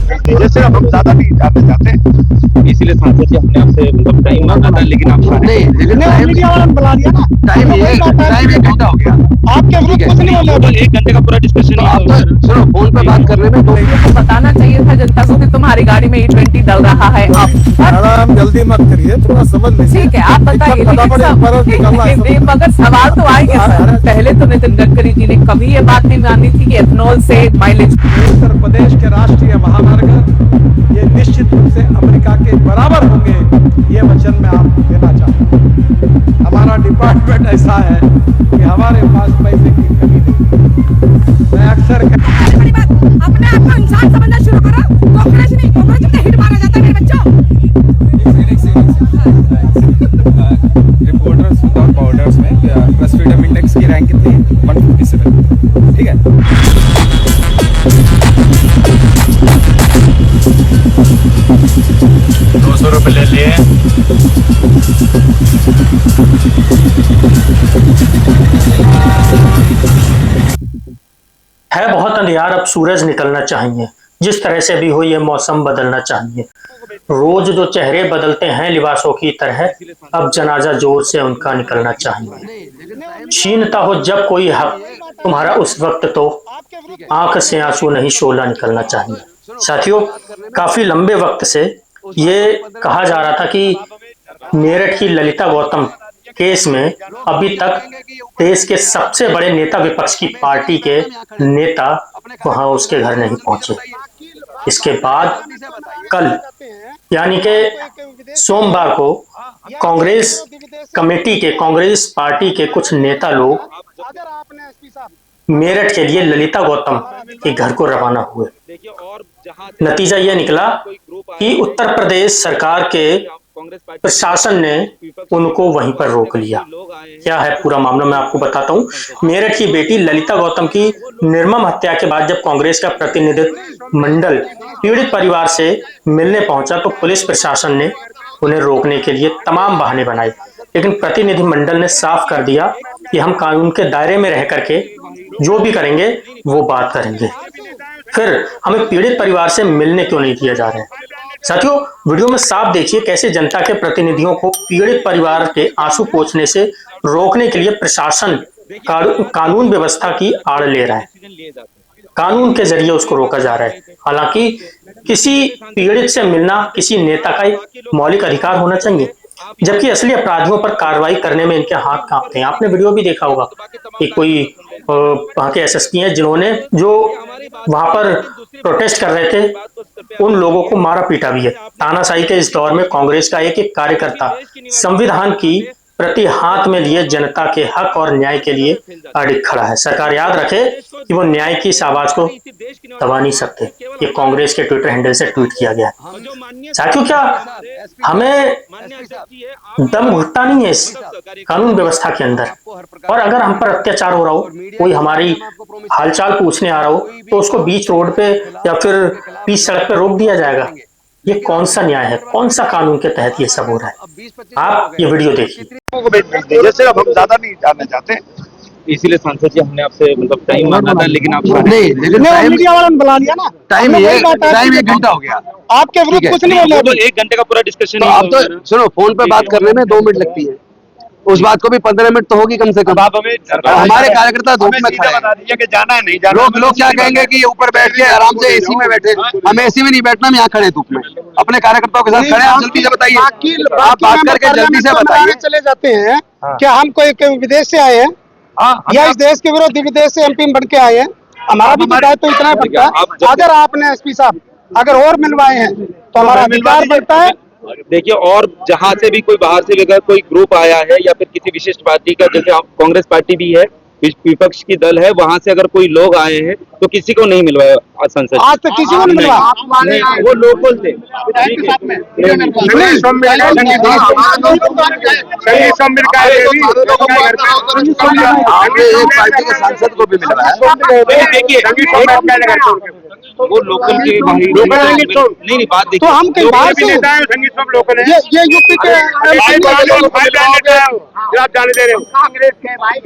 दीजिए सर, अब हम ज्यादा नहीं जानना चाहते, इसीलिए सांसद जी हमने आपसे मतलब टाइम मांगा था, लेकिन आप नहीं, लेकिन मीडिया वाला ने बुला दिया ना। टाइम 1 घंटा हो गया। आपके विरुद्ध कुछ नहीं बोला। 1 घंटे का पूरा डिस्कशन तो आप तो सुनो, फोन पे बात करने में 2 मिनट। तो बताना चाहिए था जनता को कि तुम्हारी गाड़ी में E20 डल रहा है। मैडम जल्दी मत करिए, थोड़ा समझ लीजिए। ठीक है, आप बताइए, मगर सवाल तो आएंगे सर। पहले तो नितिन गडकरी जी ने कभी ये बात नहीं मानी थी कि एथनॉल से माइलेज। उत्तर प्रदेश के राष्ट्रीय महामार्ग ये निश्चित रूप से अमेरिका के बराबर होंगे, ये वचन मैं आपको देना चाहता हूँ। हमारा डिपार्टमेंट ऐसा है कि हमारे पास पैसे की कमी नहीं। मैं अक्सर बड़ी बात, अपने आप को इंसान समझना शुरू करो। कांग्रेस नहीं, कांग्रेस में हिट मारा जाता है मेरे बच्चों। रिपोर्टर्स विदाउट बॉर्डर्स में प्रेस फ्रीडम इंडेक्स की रैंक कितनी है? 157। ठीक है। 200 रुपये ले लिए। है बहुत अंधियार, अब सूरज निकलना चाहिए। जिस तरह से भी हो ये मौसम बदलना चाहिए। रोज जो चेहरे बदलते हैं लिबासों की तरह, अब जनाजा जोर से उनका निकलना चाहिए। छीनता हो जब कोई हक तुम्हारा उस वक्त, तो आंख से आंसू नहीं शोला निकलना चाहिए। साथियों, काफी लंबे वक्त से ये कहा जा रहा था कि मेरठ की ललिता गौतम केस में अभी तक देश के सबसे बड़े नेता, विपक्ष की पार्टी के नेता वहां उसके घर नहीं पहुंचे। इसके बाद कल यानी कि सोमवार को कांग्रेस कमेटी के, कांग्रेस पार्टी के कुछ नेता लोग मेरठ के लिए ललिता गौतम के घर को रवाना हुए। नतीजा यह निकला कि उत्तर प्रदेश सरकार के प्रशासन ने उनको वहीं पर रोक लिया। क्या है पूरा मामला मैं आपको बताता हूं। मेरठ की बेटी ललिता गौतम की निर्मम हत्या के बाद जब कांग्रेस का प्रतिनिधित्व मंडल पीड़ित परिवार से मिलने पहुंचा, तो पुलिस प्रशासन ने उन्हें रोकने के लिए तमाम बहाने बनाए, लेकिन प्रतिनिधि मंडल ने साफ कर दिया कि हम कानून के दायरे में रह करके जो भी करेंगे वो बात करेंगे। फिर हमें पीड़ित परिवार से मिलने क्यों नहीं दिया जा रहा है। साथियों, वीडियो में साफ देखिए कैसे जनता के प्रतिनिधियों को पीड़ित परिवार के आंसू पोंछने से रोकने के लिए प्रशासन कानून व्यवस्था की आड़ ले रहा है। कानून के जरिए उसको रोका जा रहा है। हालांकि किसी पीड़ित से मिलना किसी नेता का एक मौलिक अधिकार होना चाहिए, जबकि असली अपराधियों पर कार्रवाई करने में इनके हाथ कांपते हैं। आपने वीडियो भी देखा होगा कि कोई वहां के एसएसपी हैं जिन्होंने, जो वहां पर प्रोटेस्ट कर रहे थे, उन लोगों को मारा पीटा भी है। तानाशाही के इस दौर में कांग्रेस का एक एक कार्यकर्ता संविधान की प्रति हाथ में लिए जनता के हक और न्याय के लिए अडिग खड़ा है। सरकार याद रखे कि वो न्याय की इस आवाज को दबा नहीं सकते। ये कांग्रेस के ट्विटर हैंडल से ट्वीट किया गया। साथियों, क्या हमें दम घुटता नहीं है इस कानून व्यवस्था के अंदर? और अगर हम पर अत्याचार हो रहा हो, कोई हमारी हालचाल पूछने आ रहा हो, तो उसको बीच रोड पे या फिर बीच सड़क पे रोक दिया जाएगा? ये कौन सा न्याय है? कौन सा कानून के तहत ये सब हो रहा है? आप ये वीडियो देखिए। सर, अब हम ज्यादा नहीं जानना चाहते, इसीलिए सांसद जी हमने आपसे मतलब टाइम मांगा था, लेकिन आप नहीं, लेकिन मीडिया वाला ने बुला दिया ना। टाइम 1 घंटा हो गया। आपके विरुद्ध कुछ नहीं बोला। 1 घंटे का पूरा डिस्कशन। तो आप तो सुनो, फोन पे बात करने में 2 मिनट लगती है, उस बात को भी 15 मिनट तो होगी कम से कम। हमारे कार्यकर्ता धूप में खड़े हैं, कि जाना है नहीं जाना। लोग क्या कहेंगे कि ऊपर बैठ के आराम से एसी में बैठे। हम एसी में नहीं बैठना, हम यहाँ खड़े धूप में अपने कार्यकर्ताओं के साथ खड़े हैं। जल्दी से बताइए, आप बात करके जल्दी से बताइए। चले जाते हैं क्या? हम कोई विदेश से आए हैं या इस देश के विरोधी विदेश से एमपी बन के आए हैं? हमारा भी दायित्व तो इतना बनता है। अगर आपने एसपी साहब अगर और मिलवाए हैं तो हमारा अधिकार बनता है। देखिए, और जहां से भी कोई बाहर से अगर कोई ग्रुप आया है या फिर किसी विशिष्ट पार्टी का, जैसे कांग्रेस पार्टी भी है, विपक्ष की दल है, वहां से अगर कोई लोग आए हैं तो किसी को नहीं मिलवाया संसद। आज तक किसी को नहीं मिलवा। वो लोकल थे। सांसद को भी मिलवाया। देखिए, वो लोकल के नहीं बात देखिए, तो हम कहीं बाहर से लोकल है। ये यूपी के आप जाने दे रहे हो कांग्रेस के भाई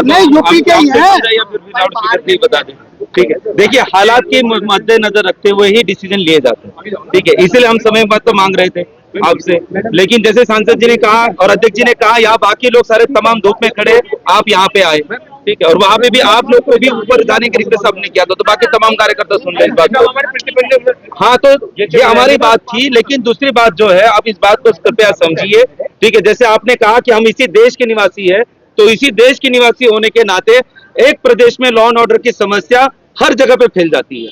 नहीं, यूपी के ही है। या फिर बता दें। ठीक है, देखिए हालात के मद्देनजर रखते हुए ही डिसीजन लिए जाते हैं, ठीक है, इसलिए हम समय पर तो मांग रहे थे आपसे, लेकिन जैसे सांसद जी ने कहा और अध्यक्ष जी ने कहा, यहाँ बाकी लोग सारे तमाम धूप में खड़े, आप यहाँ पे आए, ठीक है, और वहाँ पे भी आप लोग को भी ऊपर जाने की रिक्वेस्ट आपने किया था, तो बाकी तमाम कार्यकर्ता सुन रहे इस बात को। हाँ, तो ये हमारी बात थी, लेकिन दूसरी बात जो है, आप इस बात को कृपया समझिए, ठीक है, जैसे आपने कहा कि हम इसी देश के निवासी है, तो इसी देश के निवासी होने के नाते एक प्रदेश में लॉ एंड ऑर्डर की समस्या हर जगह पे फैल जाती है,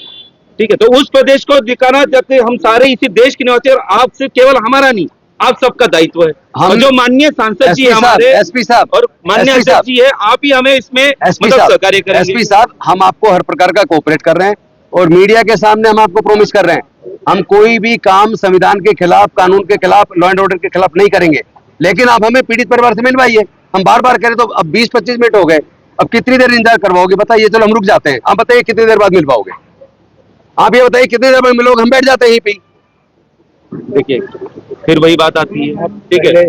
ठीक है, तो उस प्रदेश को दिखाना, जबकि हम सारे इसी देश के निवासी, और आपसे केवल हमारा नहीं, आप सबका दायित्व है। और जो माननीय सांसद जी हमारे एसपी साहब और माननीय अध्यक्ष जी है, आप ही हमें इसमें मतलब सहकार्य करेंगे। एसपी साहब, हम आपको हर प्रकार का कोऑपरेट कर रहे हैं और मीडिया के सामने हम आपको प्रॉमिस कर रहे हैं, हम कोई भी काम संविधान के खिलाफ, कानून के खिलाफ, लॉ एंड ऑर्डर के खिलाफ नहीं करेंगे। लेकिन आप हमें पीड़ित परिवार से मिलवाइए। हम बार बार करें तो अब 20-25 मिनट हो गए, अब कितनी देर इंतजार करवाओगे बताइए? चलो हम रुक जाते हैं, आप बताइए कितनी देर बाद मिल पाओगे? आप ये बताइए कितनी देर बाद मिलोगे? हम बैठ जाते हैं यहीं पे। देखिए फिर वही बात आती है, ठीक है,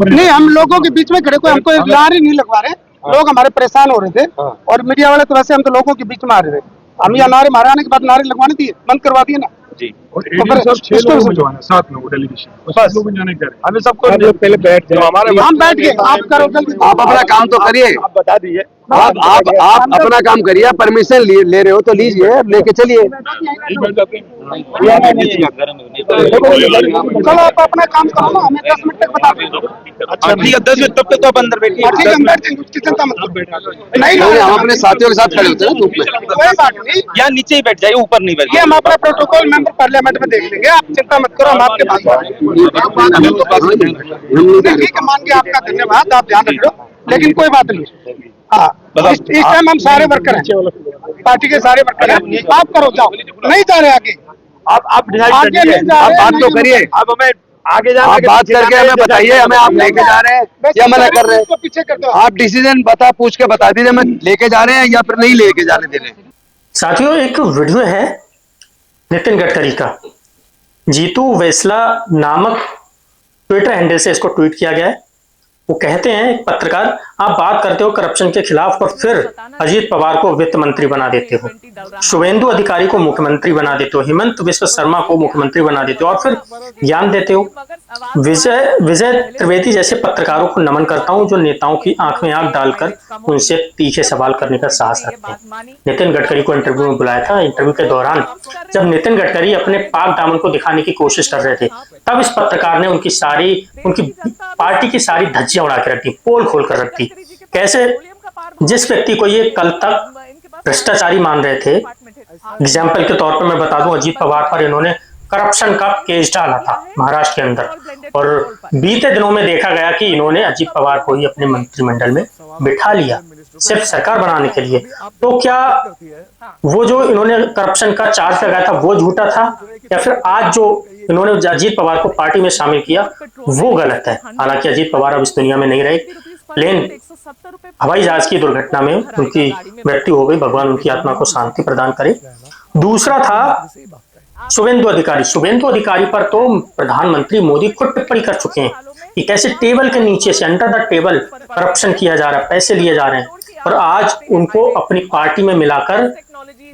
नहीं, हम लोगों के बीच में खड़े, कोई हमको लारी नहीं लगवा रहे, लोग हमारे परेशान हो रहे थे और मीडिया वाले तो वैसे हम तो लोगों के बीच में आ रहे थे, हम यहाँ नारे मारे आने के बाद नारे लगवाने दिए, बंद करवा दिए ना जी। तो फिर इसको समझवाना, 7 लोग डेलीगेशन, बस लोग जाने करें, हमें सबको पहले बैठ जाओ, हमारे हम बैठ गए, आप करो जल्दी, आप अपना काम तो करिए, आप बता दीजिए, आप अपना काम करिए, परमिशन ले रहे हो तो लीजिए, लेके चलिए। चलो आप अपना काम करो ना, हमें 10 मिनट तक बता दो। अच्छा ठीक है, 10 मिनट तब तक तो आप अंदर बैठिए, ठीक है, हम बैठ जाएंगे, उसकी चिंता मत करो। नहीं, हम अपने साथियों के साथ खड़े होते हैं धूप में, कोई बात नहीं, या नीचे ही बैठ जाइए, ऊपर नहीं बैठ ये हम अपना प्रोटोकॉल मेंबर पार्लियामेंट में देख लेंगे, आप चिंता मत करो, हम आपके पास ठीक है, मान के आपका धन्यवाद, आप ध्यान रखो, लेकिन कोई बात नहीं। हाँ, इस टाइम हम सारे वर्कर हैं, पार्टी के सारे वर्कर हैं, आप करो, जाओ, नहीं जा रहे आगे, आप आगे नहीं जा आप रहे, बात तो करिए, आप हमें आगे जा, आप बात करके हमें बताइए, हमें आप लेके जा रहे हैं या मना कर रहे हैं? पीछे कर दो, आप डिसीजन पूछ के बता दीजिए, हमें लेके जा रहे हैं या फिर नहीं लेके जाने दे रहे हैं। साथियों, एक वीडियो है नितिन गडकरी का, जीतू वैसला नामक ट्विटर हैंडल से इसको ट्वीट किया गया है। वो कहते हैं, एक पत्रकार, आप बात करते हो करप्शन के खिलाफ और फिर अजीत पवार को वित्त मंत्री बना देते हो, शुभेंदु अधिकारी को मुख्यमंत्री बना देते हो, हिमंत विश्व शर्मा को मुख्यमंत्री बना देते हो और फिर ज्ञान देते हो। विजय त्रिवेदी जैसे पत्रकारों को नमन करता हूं, जो नेताओं की आंख में आंख डालकर उनसे तीखे सवाल करने का साहस रखते हैं। नितिन गडकरी को इंटरव्यू में बुलाया था। इंटरव्यू के दौरान जब नितिन गडकरी अपने पाक दामन को दिखाने की कोशिश कर रहे थे, तब इस पत्रकार ने उनकी पार्टी की सारी धज्जियां उड़ा के रख दी, पोल खोल कर रख दी। कैसे? जिस व्यक्ति को ये कल तक भ्रष्टाचारी मान रहे थे, एग्जाम्पल के तौर पर मैं बता दूं, अजीत पवार पर इन्होंने करप्शन का केस डाला था महाराष्ट्र के अंदर, और बीते दिनों में देखा गया कि इन्होंने अजीत पवार को ही अपने मंत्रिमंडल में बिठा लिया सिर्फ सरकार बनाने के लिए। तो क्या वो जो इन्होंने करप्शन का चार्ज लगाया था वो झूठा था, या फिर आज जो इन्होंने अजीत पवार को पार्टी में शामिल किया वो गलत है? हालांकि अजीत पवार अब इस दुनिया में नहीं रहे, प्लेन हवाई जहाज की दुर्घटना में उनकी मृत्यु हो गई, भगवान उनकी आत्मा को शांति प्रदान करे। दूसरा था शुभेंदु अधिकारी। शुभेंदु अधिकारी पर तो प्रधानमंत्री मोदी खुद टिप्पणी कर चुके हैं कि कैसे टेबल के नीचे से, अंडर द टेबल करप्शन किया जा रहा है, पैसे लिए जा रहे हैं, और आज उनको अपनी पार्टी में मिलाकर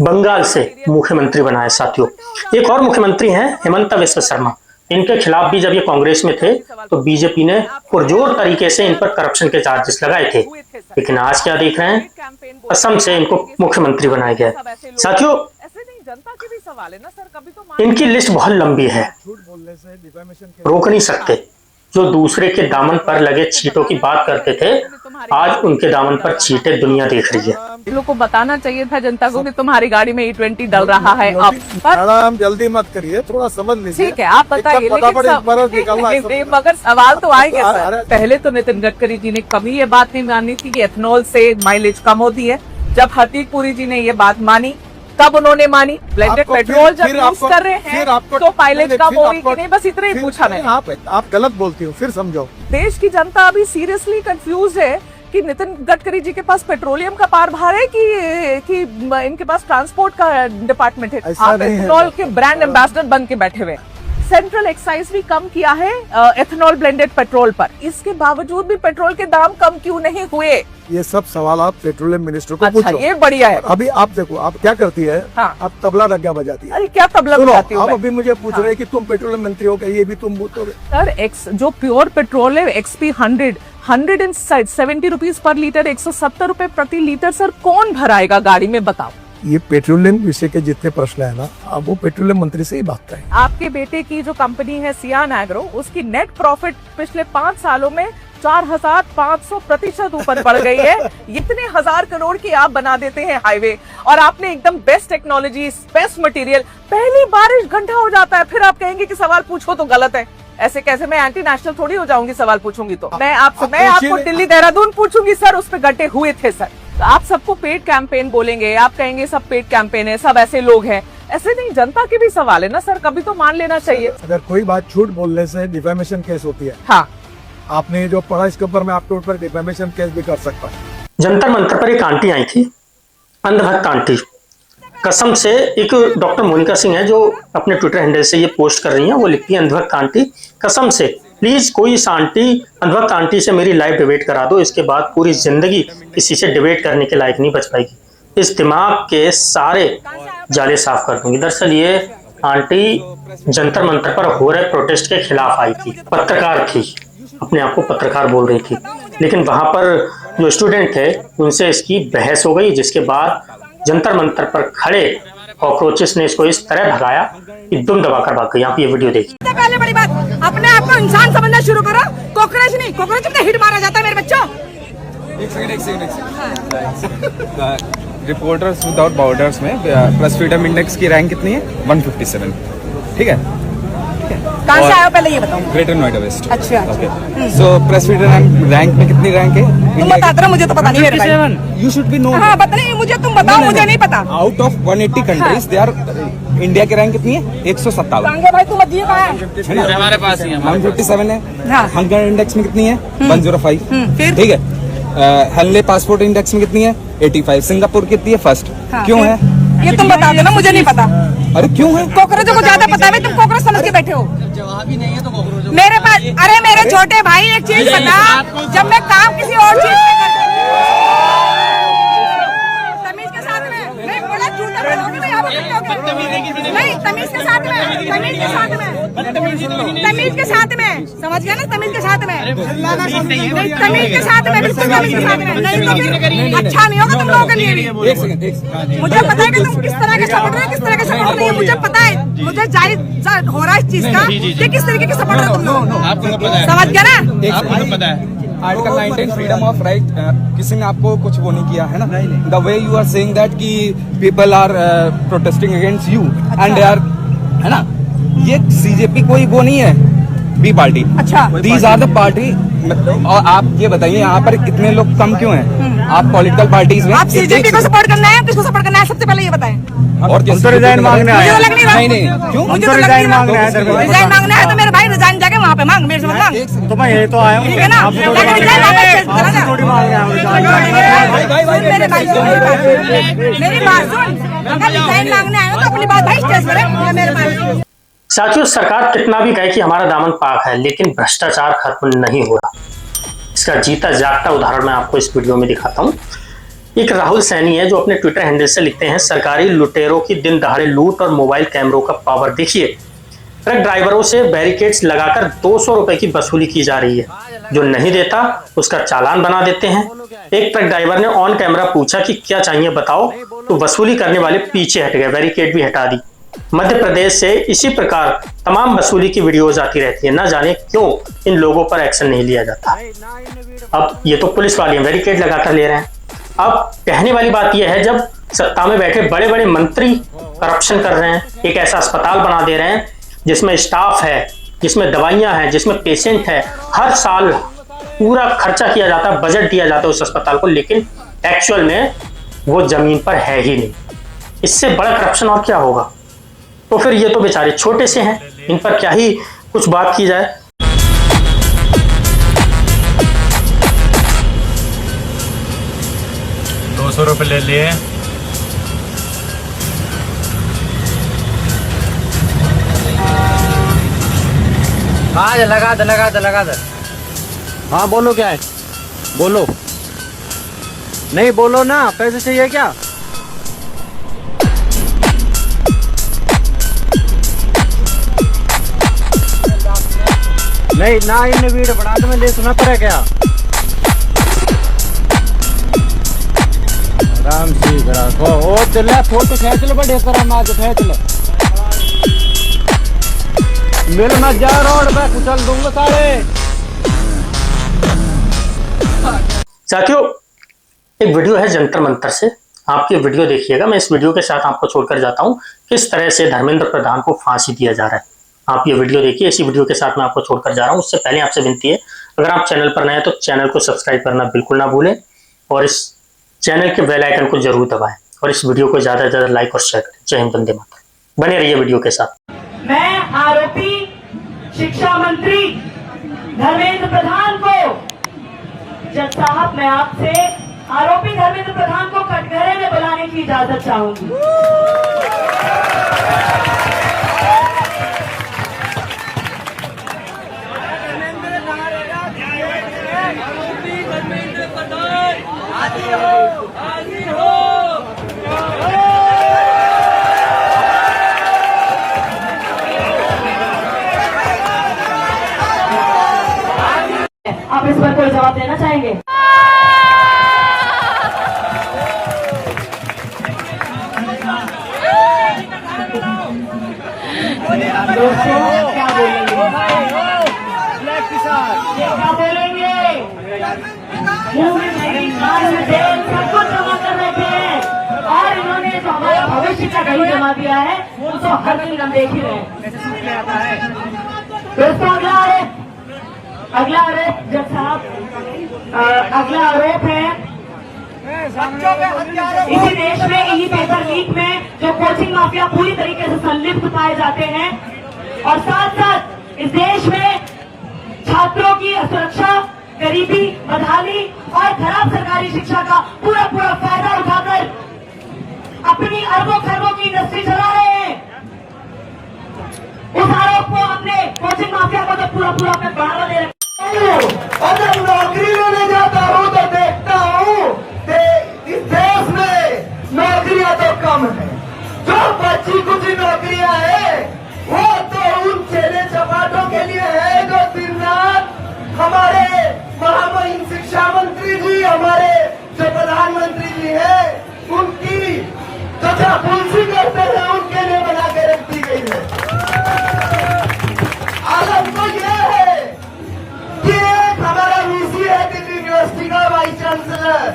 बंगाल से मुख्यमंत्री बनाया। साथियों, एक और मुख्यमंत्री हैं हिमंत विश्व शर्मा। इनके खिलाफ भी जब ये कांग्रेस में थे तो बीजेपी ने पुरजोर तरीके से इन पर करप्शन के चार्जेस लगाए थे, लेकिन आज क्या देख रहे हैं, असम से इनको मुख्यमंत्री बनाया गया। साथियों, इनकी लिस्ट बहुत लंबी है, रोक नहीं सकते। जो दूसरे के दामन पर लगे चींटों की बात करते थे, आज उनके दामन पर चींटे दुनिया देख रही है। लोगों को बताना चाहिए था जनता को कि तुम्हारी गाड़ी में E20 डल रहा है। अब मैडम जल्दी मत करिए, थोड़ा समझ लीजिए। ठीक है, आप बताइए, मगर सवाल तो आएंगे सर। पहले तो नितिन गडकरी जी ने कभी ये बात नहीं मानी थी कि एथनॉल से माइलेज कम होती है। जब हरदीप पुरी जी ने ये बात मानी तब उन्होंने मानी। ब्लेंडेड पेट्रोल जब यूज कर रहे हैं तो माइलेज कम होगी कि नहीं, बस इतना ही पूछा मैंने। आप गलत बोलती हो, फिर समझो। देश की जनता अभी सीरियसली कंफ्यूज है कि नितिन गडकरी जी के पास पेट्रोलियम का कारभार है कि इनके पास ट्रांसपोर्ट का डिपार्टमेंट है। आप पेट्रोल के ब्रांड एम्बेसडर बन के बैठे हुए। सेंट्रल एक्साइज भी कम किया है एथेनॉल ब्लेंडेड पेट्रोल पर। इसके बावजूद भी पेट्रोल के दाम कम क्यों नहीं हुए? ये सब सवाल आप पेट्रोलियम मिनिस्टर को अच्छा, पूछो। ये बढ़िया है। अभी आप देखो, आप क्या करती है, हाँ। आप तबला डग्गा बजाती है। अरे क्या तबला सुनो, बजाती हूँ आप मैं? अभी मुझे पूछ रहे हैं कि तुम पेट्रोलियम मंत्री हो, क्या ये भी तुम बोलोगे? सर एक्स जो प्योर पेट्रोल है XP 170 रुपीज पर लीटर, 170 रुपए प्रति लीटर। सर कौन भराएगा गाड़ी में, बताओ? ये पेट्रोलियम विषय के जितने प्रश्न है ना, आप वो पेट्रोलियम मंत्री से ही बात करें। आपके बेटे की जो कंपनी है सियान एग्रो, उसकी नेट प्रॉफिट पिछले 5 सालों में 4500% ऊपर बढ़ गई है। इतने 1000 करोड़ की आप बना देते हैं हाईवे, और आपने एकदम बेस्ट टेक्नोलॉजी, बेस्ट मटेरियल, पहली बारिश घंटा हो जाता है, फिर आप कहेंगे कि सवाल पूछो तो गलत है। ऐसे कैसे? मैं एंटी नेशनल थोड़ी हो जाऊंगी सवाल पूछूंगी तो। मैं आपको दिल्ली देहरादून पूछूंगी सर, उस पे गड्ढे हुए थे सर। तो आप सबको पेड कैंपेन बोलेंगे, आप कहेंगे सब पेड कैंपेन है, सब ऐसे लोग हैं। ऐसे नहीं, जनता के भी सवाल है ना सर, कभी तो मान लेना चाहिए। अगर कोई बात झूठ बोलने से डिफेमेशन केस होती है। हाँ, आपने जो पढ़ा इसके ऊपर मैं आपके ऊपर डिफेमेशन केस भी कर सकता हूँ। जंतर मंतर पर एक आंटी आई थी, अंधभक्त आंटी। कसम से, एक डॉक्टर मोनिका सिंह है जो अपने ट्विटर हैंडल से ये पोस्ट कर रही हैं। वो लिखती है, अंधभक्त आंटी, कसम से प्लीज कोई इस आंटी, अंधभक्त आंटी से मेरी लाइव डिबेट करा दो, इसके बाद पूरी जिंदगी किसी से डिबेट करने के लायक नहीं बच पाएगी, इस दिमाग के सारे जाले साफ कर दूंगी। दरअसल ये आंटी जंतर मंतर पर हो रहे प्रोटेस्ट के खिलाफ आई थी, पत्रकार थी, अपने आप को पत्रकार बोल रही थी, लेकिन वहां पर जो स्टूडेंट थे उनसे इसकी बहस हो गई, जिसके बाद जंतर मंतर पर खड़े कॉकरोचेस ने इसको इस तरह भगाया कि दुम दबाकर भाग गई। आप ये वीडियो देखिए। पहले बड़ी बात, अपने आप को इंसान समझना शुरू करो। कॉकरोच नहीं, कॉकरोच में हिट मारा जाता है मेरे बच्चों। एक सेकंड। रिपोर्टर्स विदाउट बॉर्डर्स में प्रेस फ्रीडम इंडेक्स की रैंक कितनी है? 157। ठीक है, कहाँ से आए हो पहले ये बताओ? Greater Noida west. अच्छा, okay, so press freedom rank में कितनी रैंक है? तुम बताते रहो, मुझे तो पता नहीं मेरे भाई। You should be know. हाँ, पता नहीं मुझे, तुम बताओ, मुझे नहीं पता। Out of 180 countries they are, India की रैंक कितनी है? 157। कांगे भाई तुम बताइए कहाँ है? हमारे पास ही है, 157 है। हाँ। हंगर इंडेक्स में कितनी है? 105। फिर? ठीक है, हेनले पासपोर्ट इंडेक्स में कितनी है? 85। सिंगापुर कितनी है? फर्स्ट। हाँ, क्यों है? ये तुम बता देना, मुझे नहीं पता। अरे क्यों है? कॉकरोचों को ज्यादा पता है, तुम कॉकरोच समझ के बैठे हो। जवाब ही नहीं है तो कॉकरोच। मेरे पास, अरे मेरे छोटे भाई एक चीज बता, जब मैं काम किसी और चीज पे करती हूँ, तमीज के साथ में नहीं, बड़ा झूठा बोलोगे तो यहाँ पर खड़े होके। नहीं, तमीज के साथ में, तमीज के साथ में, तमीज के साथ में, समझ गया ना? तमीज के साथ में नहीं, तमीज के साथ में, बिल्कुल तमीज के साथ में, नहीं तो फिर अच्छा नहीं होगा तुम लोगों के लिए भी। एक सेकंड। मुझे पता है कि तुम किस तरह के सपोर्टर हो, किस तरह के सपोर्टर नहीं है, मुझे पता है, मुझे जाहिर हो रहा है इस चीज का कि किस तरीके के सपोर्टर हो तुम लोग। समझ गया ना? आपको पता है आर्टिकल 19 फ्रीडम ऑफ राइट, किसी ने आपको कुछ वो नहीं किया है ना? The way you are saying that कि people are protesting against you and they are, है ना? ये सीजेपी कोई वो नहीं है, बी पार्टी। अच्छा, दीज आर द पार्टी। और आप ये बताइए, यहाँ पर इतने लोग कम क्यों हैं? आप पॉलिटिकल पार्टीज में आप सीजेपी को सपोर्ट करना है, किसको सपोर्ट करना है, सबसे पहले ये बताएं। और किसको रिजाइन मांगने मुझे तो लग नहीं रहा। नहीं, क्यों? मुझे तो रिजाइन मांगना है। रिजाइन मांगना है तो मेरे भाई रिजाइन जाके वहाँ पे मांग, मेरे से मत मांग। तो मैं यही तो आया हूँ, ठीक है ना? जाके रिजाइन वापस चला जा। मेरे भाई सुन, मेरी बात सुन, अगर रिजाइन मांगने आए हो तो अपनी बात भाई स्टेज पर रख, मेरे भाई। साथियों, सरकार कितना भी कहे कि हमारा दामन पाक है, लेकिन भ्रष्टाचार खत्म नहीं हो रहा। इसका जीता जागता उदाहरण मैं आपको इस वीडियो में दिखाता हूं। एक राहुल सैनी है जो अपने ट्विटर हैंडल से लिखते हैं, सरकारी लुटेरों की दिन दहाड़े लूट और मोबाइल कैमरों का पावर देखिए। ट्रक ड्राइवरों से बैरिकेड्स लगाकर 200 रुपए की वसूली की जा रही है, जो नहीं देता उसका चालान बना देते हैं। एक ट्रक ड्राइवर ने ऑन कैमरा पूछा कि क्या चाहिए बताओ, तो वसूली करने वाले पीछे हट गए, बैरिकेड भी हटा दी। मध्य प्रदेश से इसी प्रकार तमाम वसूली की वीडियोज आती रहती है, ना जाने क्यों इन लोगों पर एक्शन नहीं लिया जाता। अब ये तो पुलिस वाले बैरिकेड लगाकर ले रहे हैं। अब कहने वाली बात यह है, जब सत्ता में बैठे बड़े बड़े मंत्री करप्शन कर रहे हैं, एक ऐसा अस्पताल बना दे रहे हैं जिसमें स्टाफ है, जिसमें दवाइयां हैं, जिसमें पेशेंट है, हर साल पूरा खर्चा किया जाता है, बजट दिया जाता है उस अस्पताल को, लेकिन एक्चुअल में वो जमीन पर है ही नहीं। इससे बड़ा करप्शन और क्या होगा? तो फिर ये तो बेचारे छोटे से हैं, इन पर क्या ही कुछ बात की जाए। 200 रुपये ले लिए। हाँ लगा दे। हाँ बोलो क्या है, बोलो। नहीं बोलो ना, पैसे चाहिए क्या? नहीं ना, इन वीडियो बना तो मैं ले सुना पड़ा क्या? आराम से करा ओ चले फोटो खींच लो, बड़े पर हम आज खींच लो। मिल मत जा रोड पे, कुचल दूंगा सारे। साथियों, एक वीडियो है जंतर मंतर से, आप ये वीडियो देखिएगा। मैं इस वीडियो के साथ आपको छोड़कर जाता हूं किस तरह से धर्मेंद्र प्रधान को फांसी दिया जा रहा है। आप ये वीडियो देखिए, इसी वीडियो के साथ मैं आपको छोड़कर जा रहा हूं। उससे पहले आपसे विनती है, अगर आप चैनल पर नए हैं तो चैनल को सब्सक्राइब करना बिल्कुल ना भूलें और इस चैनल के बेल आइकन को जरूर दबाएं और इस वीडियो को ज्यादा से ज्यादा लाइक और शेयर करें। जय हिंद, वंदे मातरम। बने रहिए वीडियो के साथ। मैं आरोपी शिक्षा मंत्री धर्मेंद्र प्रधान को, जज साहब, मैं आपसे आरोपी धर्मेंद्र प्रधान को कटघरे में बुलाने की इजाजत चाहूंगी। आप इस पर कोई जवाब देना चाहेंगे? दोस्तों क्या बोलेंगे? क्या बोलेंगे? मुंह में नहीं, कान में तेल, सब कुछ जमा कर रखे हैं और इन्होंने जो हमारा भविष्य का दही जमा दिया है उसको हर दिन हम देख ही रहे हैं। दोस्तों अगला आरोप जज साहब, अगला आरोप है इसी देश में इन्हीं पेपर लीक में जो कोचिंग माफिया पूरी तरीके से संलिप्त पाए जाते हैं और साथ साथ इस देश में छात्रों की असुरक्षा, गरीबी, बदहाली और खराब सरकारी शिक्षा का पूरा फायदा उठाकर अपनी अरबों खरबों की इंडस्ट्री चला रहे हैं। उस आरोप को अपने कोचिंग माफिया को तो पूरा अपने बढ़ावा दे रहे। अगर नौकरी लेने जाता हूँ तो देखता हूँ इस देश में नौकरियां तो कम है। जो बच्ची कुछ नौकरियां है वो तो उन चेले चपाटों के लिए है जो दिन रात हमारे महामहिम शिक्षा मंत्री जी, हमारे जो प्रधानमंत्री जी है, उनकी जो चापलूसी करते हैं उनके लिए बना के रख दी गई है। आलम तो यह है कि एक हमारा वीसी है दिल्ली यूनिवर्सिटी का वाइस चांसलर,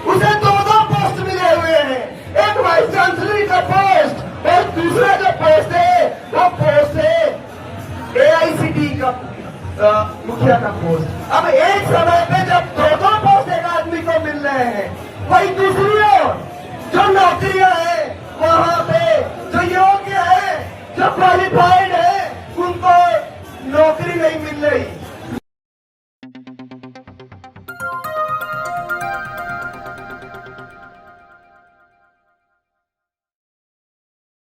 उसे दो पोस्ट मिले हुए हैं, एक वाइस चांसलर का पोस्ट और दूसरा जो पोस्ट है वो पोस्ट है AICTE का मुखिया का पोस्ट। अब एक समय पे जब दो पोस्ट एक आदमी को मिल रहे हैं, वही दूसरी ओर जो नौकरियां हैं वहां पे जो योग्य है, जो क्वालिफाइड